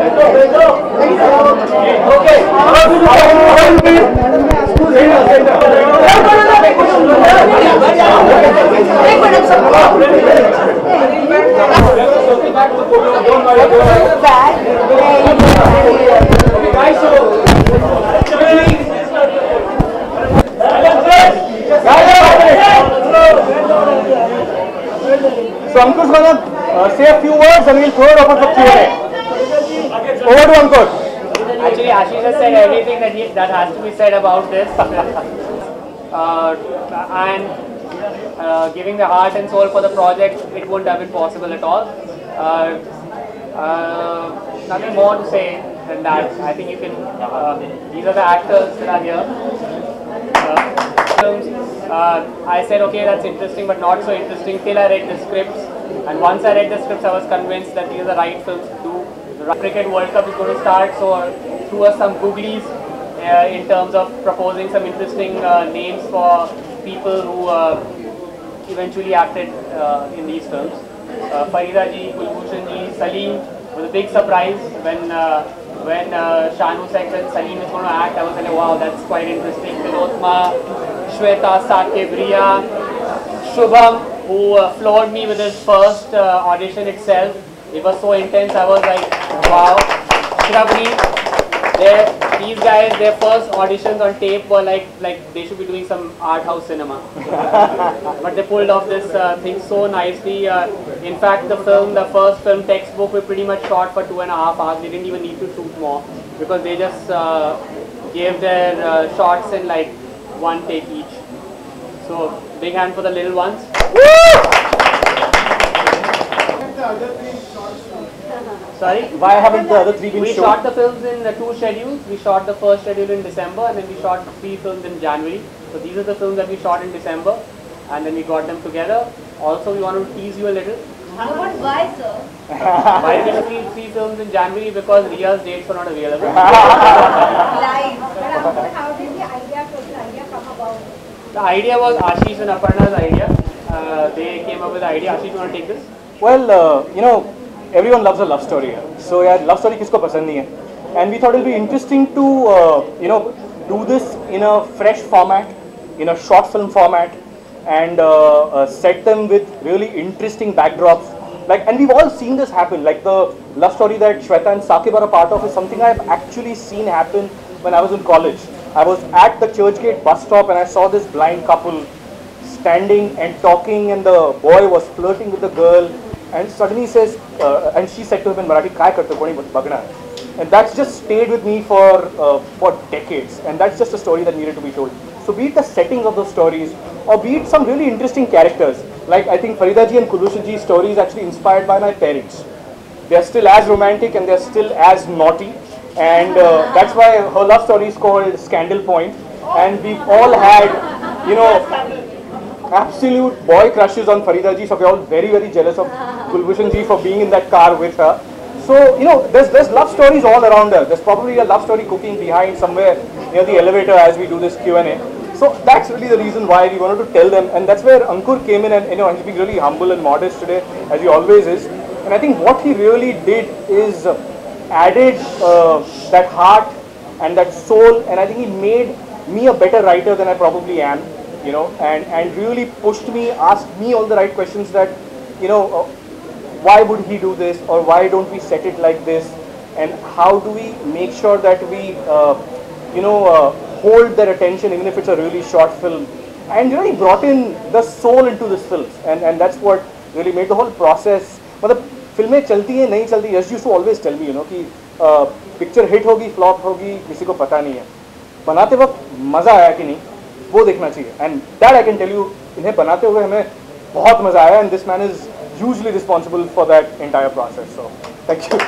So Ankur's gonna say a few words and we'll throw it open for Q&A. Over to Ankur. Actually, Ashish has said everything that has to be said about this. And giving the heart and soul for the project, it wouldn't have been possible at all. Nothing more to say than that. I think you can. These are the actors that are here. I said, okay, that's interesting, but not so interesting till I read the scripts. And once I read the scripts, I was convinced that these are the right films to do. The Cricket World Cup is going to start, so threw us some googlies in terms of proposing some interesting names for people who eventually acted in these films. Farida ji, Kulbhushan ji, Salim was a big surprise when Shanu said that Salim is going to act. I was like, wow, that's quite interesting. Tilotma, Shweta, Sakib, Riya, Shubham, who floored me with his first audition itself. It was so intense. I was like, wow. Shrabni, these guys, their first auditions on tape were like they should be doing some art house cinema. But they pulled off this thing so nicely. In fact, the first film Textbook, we pretty much shot for 2.5 hours. We didn't even need to shoot more because they just gave their shots in like one take each. So big hand for the little ones. Sorry? Why haven't the other three been shown? We shot the films in 2 schedules. We shot the first schedule in December and then we shot 3 films in January. So these are the films that we shot in December and then we got them together. Also, we want to tease you a little. Why, sir? Why did we shoot 3 films in January? Because Riya's dates were not available. Live. But how did the idea come about? The idea was Ashish and Aparna's idea. They came up with the idea. Ashish, you want to take this? Well, you know, everyone loves a love story. So yeah, love story kisko pasand nahi hai. And we thought it would be interesting to, you know, do this in a fresh format, in a short film format, and set them with really interesting backdrops. Like, and we've all seen this happen. Like the love story that Shweta and Sakib are a part of is something I've actually seen happen when I was in college. I was at the Churchgate bus stop and I saw this blind couple standing and talking, and the boy was flirting with the girl. And suddenly he says, and she said to him in Marathi, "Kai karte koni bagna hai." And that's just stayed with me for decades. And that's just a story that needed to be told. So be it the settings of those stories, or be it some really interesting characters. Like I think Farida ji and Kulbhushan ji's story is actually inspired by my parents. They are still as romantic and they are still as naughty. And that's why her love story is called Scandal Point. And we've all had, you know, absolute boy crushes on Farida ji, so we're all very, very jealous of Kulbhushan ji for being in that car with her. So, you know, there's love stories all around her. There's probably a love story cooking behind somewhere near the elevator as we do this Q&A. So that's really the reason why we wanted to tell them, and that's where Ankur came in, and you know, he's being really humble and modest today, as he always is. And I think what he really did is added that heart and that soul, and I think he made me a better writer than I probably am. You know, and really pushed me, asked me all the right questions that, you know, why would he do this, or why don't we set it like this, and how do we make sure that we, you know, hold their attention even if it's a really short film, and really brought in the soul into this film, and that's what really made the whole process. मतलब फिल्में चलती हैं नहीं चलती, यश used to always tell me, you know, कि picture hit होगी flop होगी किसी को पता नहीं है, बनाते वक्त मज़ा आया कि नहीं वो देखना चाहिए. And that I can tell you, इन्हें बनाते हुए हमें बहुत मज़ा आया, and this man is hugely responsible for that entire process. So thank you.